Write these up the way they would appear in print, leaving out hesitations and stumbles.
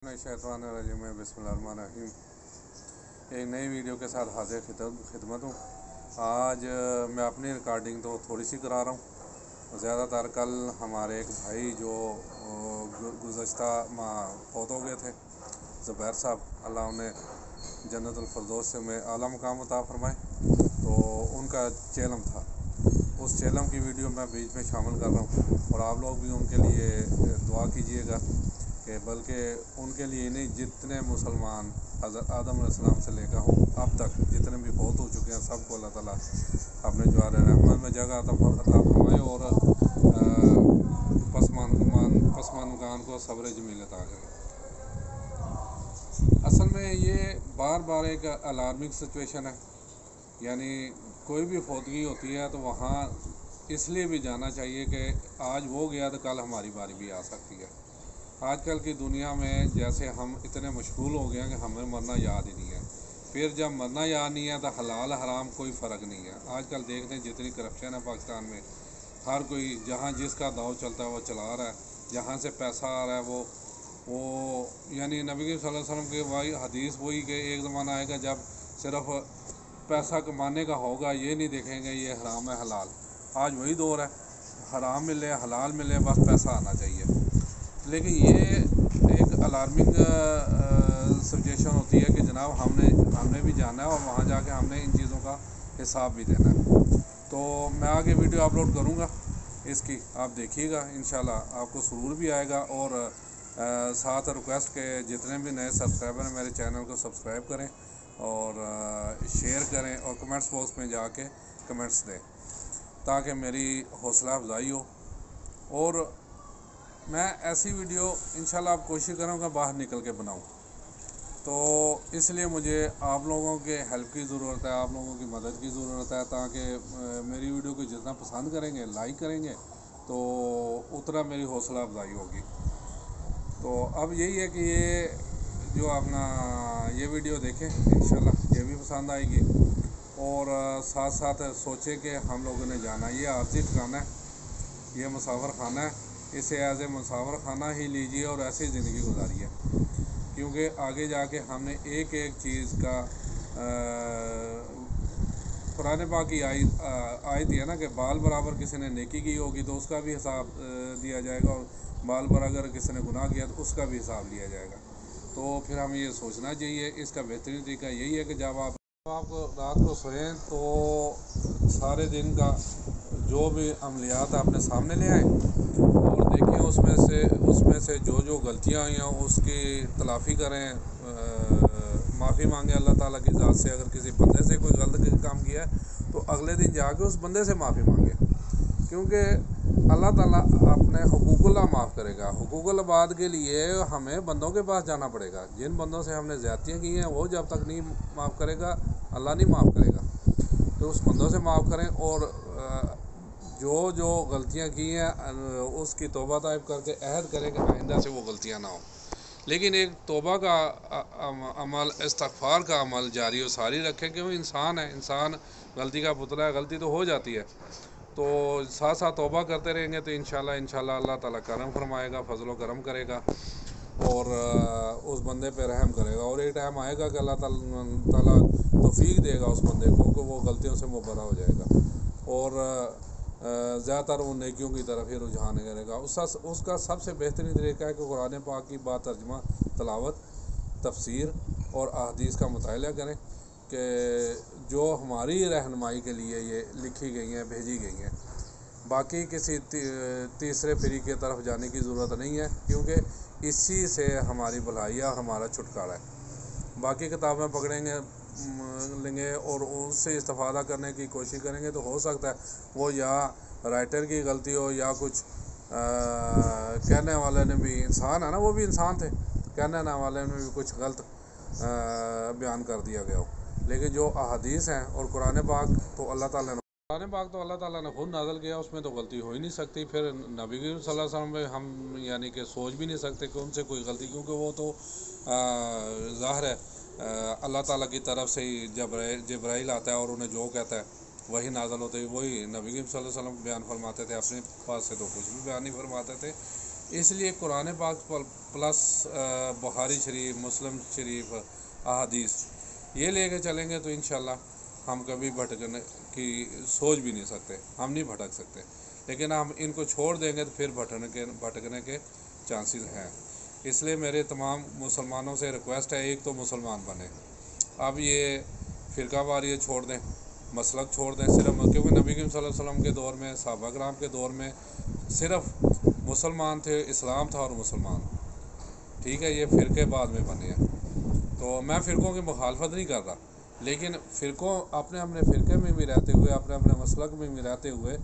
शैतान रजीम में बिस्मिल्लाहिर्रहमानिर्रहीम। एक नई वीडियो के साथ हाजिर खिदमत हूँ। आज मैं अपनी रिकॉर्डिंग तो थोड़ी सी करा रहा हूँ। ज़्यादातर कल हमारे एक भाई जो गुज़श्ता माह फौत हो गए थे, ज़ुबैर साहब, अल्लाह उन्हें जन्नतुल फिरदौस में आला मकाम अता फरमाए, तो उनका चेलम था। उस चेलम की वीडियो मैं बीच में शामिल कर रहा हूँ और आप लोग भी उनके लिए दुआ कीजिएगा कि बल्कि उनके लिए नहीं, जितने मुसलमान हज़रत आदम अलैहिस्सलाम से लेकर हूँ अब तक जितने भी फौत हो चुके हैं, सबको अल्लाह ताला अपने ज्वार रहमत में जगह अता फरमाए और पसमानगान को सब्र जमील अता करें। असल में ये बार बार एक अलार्मिंग सिचुएशन है, यानी कोई भी फौतगी होती है तो वहाँ इसलिए भी जाना चाहिए कि आज वो गया तो कल हमारी बारी भी आ सकती है। आजकल की दुनिया में जैसे हम इतने मशगूल हो गए हैं कि हमें मरना याद ही नहीं है। फिर जब मरना याद नहीं है तो हलाल हराम कोई फ़र्क नहीं है। आजकल देखते हैं जितनी करप्शन है पाकिस्तान में, हर कोई जहाँ जिसका दाव चलता है वो चला रहा है, जहाँ से पैसा आ रहा है वो यानी नबी सल्लल्लाहु अलैहि वसल्लम के वही हदीस वही कि एक ज़माना आएगा जब सिर्फ पैसा कमाने का होगा, ये नहीं देखेंगे ये हराम है हलाल। आज वही दौर है, हराम मिले हलाल मिले, बस पैसा आना चाहिए। लेकिन ये एक अलार्मिंग सिचुएशन होती है कि जनाब हमने भी जाना है और वहाँ जाके हमने इन चीज़ों का हिसाब भी देना है। तो मैं आगे वीडियो अपलोड करूँगा इसकी, आप देखिएगा, इंशाल्लाह आपको सुरूर भी आएगा। और साथ रिक्वेस्ट के जितने भी नए सब्सक्राइबर हैं मेरे चैनल को सब्सक्राइब करें और शेयर करें और कमेंट्स बॉक्स में जाके कमेंट्स दें ताकि मेरी हौसला अफजाई हो। और मैं ऐसी वीडियो इंशाल्लाह आप कोशिश करूँगा बाहर निकल के बनाऊँ, तो इसलिए मुझे आप लोगों के हेल्प की ज़रूरत है, आप लोगों की मदद की ज़रूरत है, ताकि मेरी वीडियो को जितना पसंद करेंगे, लाइक करेंगे, तो उतना मेरी हौसला अफजाई होगी। तो अब यही है कि ये जो अपना ये वीडियो देखें, इंशाल्लाह ये भी पसंद आएगी। और साथ साथ सोचें कि हम लोगों ने जाना, ये आरज़ी ठिकाना है, ये मुसाफिर खाना है, इसे एज ए मुसाफिर खाना ही लीजिए और ऐसी ज़िंदगी गुजारिए, क्योंकि आगे जाके हमने एक एक चीज़ का कुरान पाक की आयत है ना कि बाल बराबर किसी ने नेकी की होगी तो उसका भी हिसाब दिया जाएगा, और बाल बराबर किसी ने गुनाह किया तो उसका भी हिसाब लिया जाएगा। तो फिर हमें ये सोचना चाहिए। इसका बेहतरीन तरीका यही है कि जब आपको रात को सोएं तो सारे दिन का जो भी अमलियात अपने सामने ले आएँ और देखें उसमें से जो जो गलतियाँ हुई हैं उसकी तलाफ़ी करें, माफ़ी मांगे अल्लाह ताला की ज़ात से। अगर किसी बंदे से कोई गलत काम किया है तो अगले दिन जाके उस बंदे से माफ़ी मांगे, क्योंकि अल्लाह ताला अपने हुकूकुल्लाह माफ़ करेगा। हुकूकुल इबाद के लिए हमें बंदों के पास जाना पड़ेगा। जिन बंदों से हमने ज़्यादतियाँ की हैं वो जब तक नहीं माफ़ करेगा अल्लाह नहीं माफ़ करेगा। तो उस बंदों से माफ़ करें और जो गलतियाँ की हैं उसकी तौबा ताइब करके अहद करें कि आइंदा से वो गलतियाँ ना हो। लेकिन एक तौबा का अमल, इस्तग़फ़ार का अमल जारी और सारी रखें, क्योंकि इंसान है, इंसान गलती का पुतला है, गलती तो हो जाती है। तो साथ साथ तौबा करते रहेंगे तो इंशाल्लाह अल्लाह ताला करम फरमाएगा, फजलो करम करेगा और उस बंदे पे रहम करेगा। और एक टाइम आएगा कि अल्लाह ताला तौफीक देगा उस बंदे को कि वो गलतियों से मुबर्रा हो जाएगा और ज़्यादातर वो नेकियों की तरफ ही रुझान करेगा। उसका सबसे बेहतरीन तरीका है कि कुरान पाक की बात तर्जुमा, तलावत, तफसीर और अहदीस का मुताला करें कि जो हमारी रहनुमाई के लिए ये लिखी गई हैं, भेजी गई हैं। बाकी किसी तीसरे फिरी की तरफ जाने की ज़रूरत नहीं है, क्योंकि इसी से हमारी भलाई है और हमारा छुटकारा है। बाकी किताबें पकड़ेंगे लेंगे और उससे इस्तेफ़ादा करने की कोशिश करेंगे तो हो सकता है वो या राइटर की गलती हो या कुछ कहने वाले ने भी, इंसान है ना, वो भी इंसान थे, कहने वाले ने भी कुछ गलत बयान कर दिया गया हो। लेकिन जो अहादीस हैं और कुरान पाक तो अल्लाह ताला ने खुद नाज़िल किया, उसमें तो गलती हो ही नहीं सकती। फिर नबी सल्लल्लाहु अलैहि वसल्लम में हम यानी कि सोच भी नहीं सकते कि उनसे कोई गलती, क्योंकि वो तो ज़ाहिर है अल्लाह ताला की तरफ से ही जिब्राइल आता है और उन्हें जो कहता है वही नाज़िल होते, वही नबी सल्लल्लाहु अलैहि वसल्लम बयान फरमाते थे। अपने पास से तो कुछ भी बयान नहीं फरमाते थे। اس لیے قرآن پاک پلس بخاری شریف، مسلم شریف، احادیث یہ لے کے چلیں گے تو انشاءاللہ ہم کبھی بھٹکنے کی سوچ بھی نہیں سکتے، ہم نہیں بھٹک سکتے۔ لیکن ہم ان کو چھوڑ دیں گے تو پھر بھٹکنے کے چانسز ہیں۔ اس لیے میرے تمام مسلمانوں سے ریکویسٹ ہے، ایک تو مسلمان بنے۔ اب یہ فرقہ واریت چھوڑ دیں، مسلک چھوڑ دیں، صرف کیونکہ نبی کریم صلی اللہ علیہ وسلم کے دور میں، صحابہ کرام کے دور میں صرف مسلمان تھے، اسلام تھا اور مسلمان، ٹھیک ہے، یہ فرقے بعد میں بنے ہیں۔ تو میں فرقوں کی مخالفت نہیں کر رہا، لیکن فرقوں اپنے فرقے میں بھی رہتے ہوئے، اپنے مسلک میں بھی رہتے ہوئے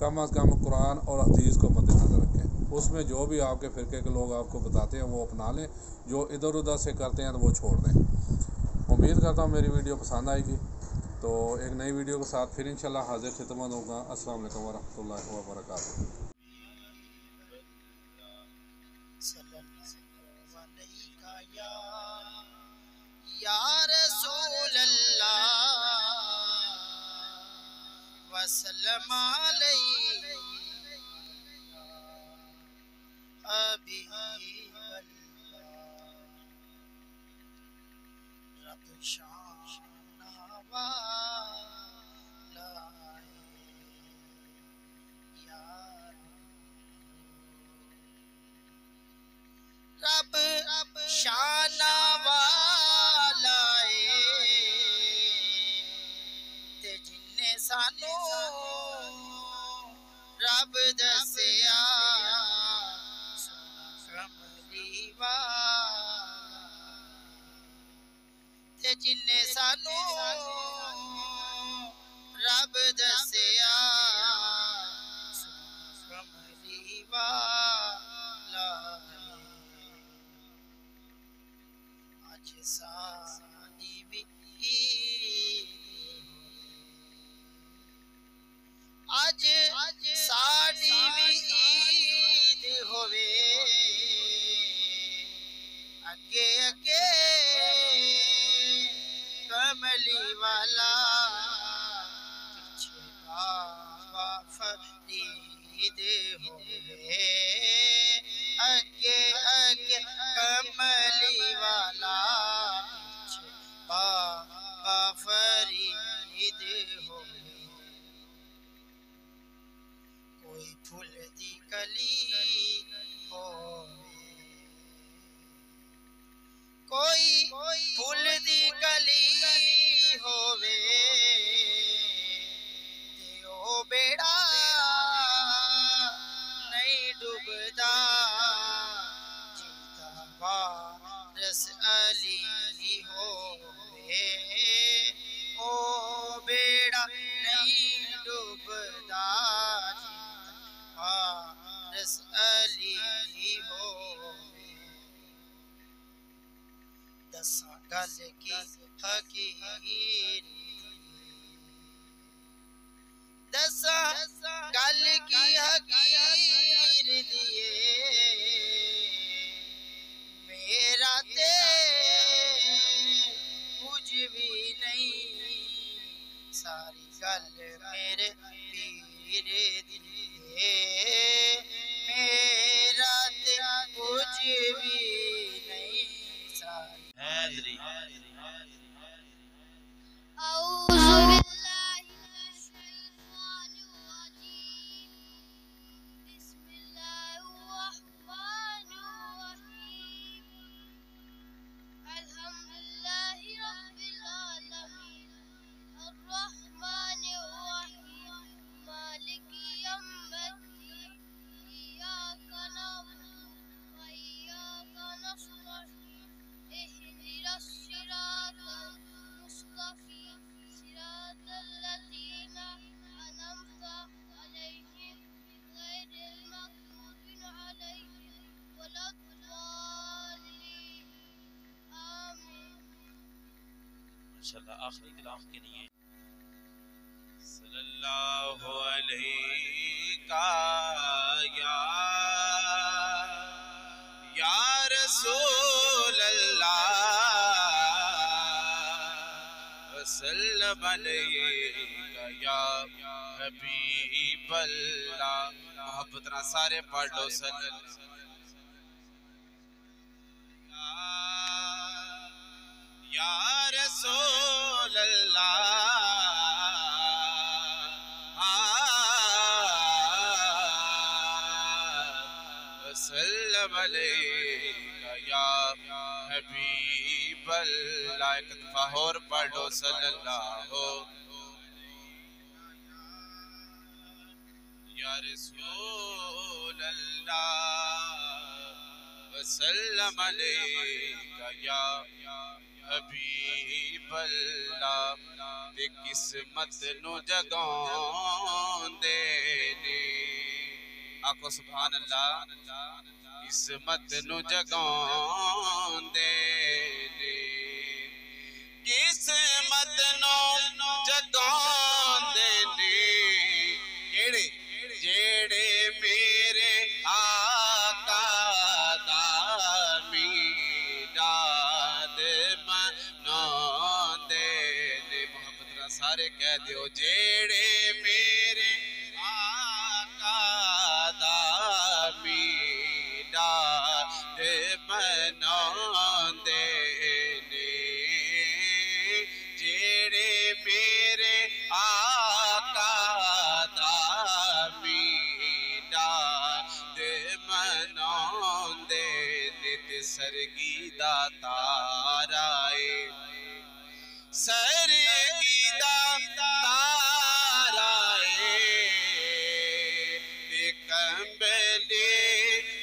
کم از کم قرآن اور حدیث کو مد نظر رکھیں۔ اس میں جو بھی آپ کے فرقے کے لوگ آپ کو بتاتے ہیں وہ اپنا لیں، جو ادھر ادھر سے کرتے ہیں تو وہ چھوڑ دیں۔ امید کرتا ہوں میری ویڈیو پسند آئے گی، تو ایک نئی ویڈیو کے ساتھ پھر انشاءاللہ حاضر خدمت ہوگا۔ السلام علیکم ورحمۃ اللہ وبرکاتہ۔ یا رسول اللہ وسلم علیہ حبیب اللہ، رب شان والا یا رب شان والا تے جن سانو رب دسیا سونا کملی والا تے جن سانو رب دسیا سونا کملی والا اج ساڈی وی اج ساڈی وی عید ہووے، اگے اگے کملی والا، پیچھے بابا فرید ہووے، اگے اگے کملی والا، پیچھے بابا فرید ہووے۔ کوئی پھول دی کلی ہووے، کوئی پھول دی کلی ہووے، تے او بیڑا نہیں ڈوبدا جیتا وارث علی ہووے، او بیڑا نہیں ڈوبدا وارث علی ہووے۔ دساں گل کی حقیر، دساں گل کی حقیر دیے، میرا تے کچھ بھی نہیں، ساری گل میرے پیر دیے، میرا تے کچھ بھی نہیں، ساری حیدری۔ اعوذ باللہ من الشیطان الرجیم، بسم اللہ الرحمن الرحیم، الحمدللہ رب العالمین، الرحمن الرحیم، مالک یوم الدین، ایاک نعبد و ایاک نستعین، اہدنا الصراط المستقیم، صراط الذین انعمت علیہم غیر المغضوب علیہم ولا الضالین، آمین۔ ماشاءاللہ آخری کلام کے لیے صلی اللہ علیہ یا رسول اللہ وسلم علیہ یا حبیب اللہ۔ محبت نہ سارے پڑھ لو صلی اللہ علیکہ یا حبیب اللہ. ایک دفعہ اور پڑھ لو صلی اللہ یا رسول اللہ وسلم علیکہ یا حبیب اللہ. تے قسمت نو جگاؤں دے نے آکھو سبحان اللہ. قسمت نو جگاؤں دے نے قسمت نو جگاؤں دے نے جیڑے میرے آقا دا میلاد مناؤں دے نے. محبت نہ سارے کہہ دیو جیڑے میرے آقا دا میلاد مناؤں دے نے. جیڑے میرے آقا دا میلاد مناؤں دے نے. تے سرگی دا تارائے سرگی دا تارائے تے کمبلے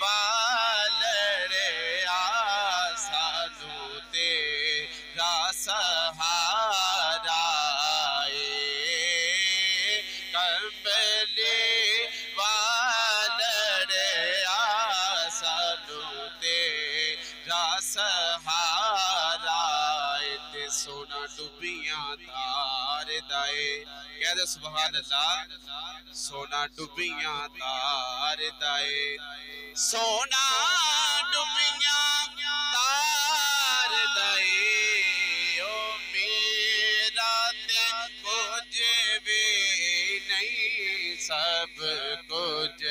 والڑے آسانو تیرا سہارا کمبلے والڑے آسانو تیرا سہارا. تے سونا ڈبیاں تار دائے کہہ دے سبحان اللہ. سونا ڈبیاں تار دائے سونا ڈبیاں تار دائے او میرا تے کچھ بھی نہیں سب کچھ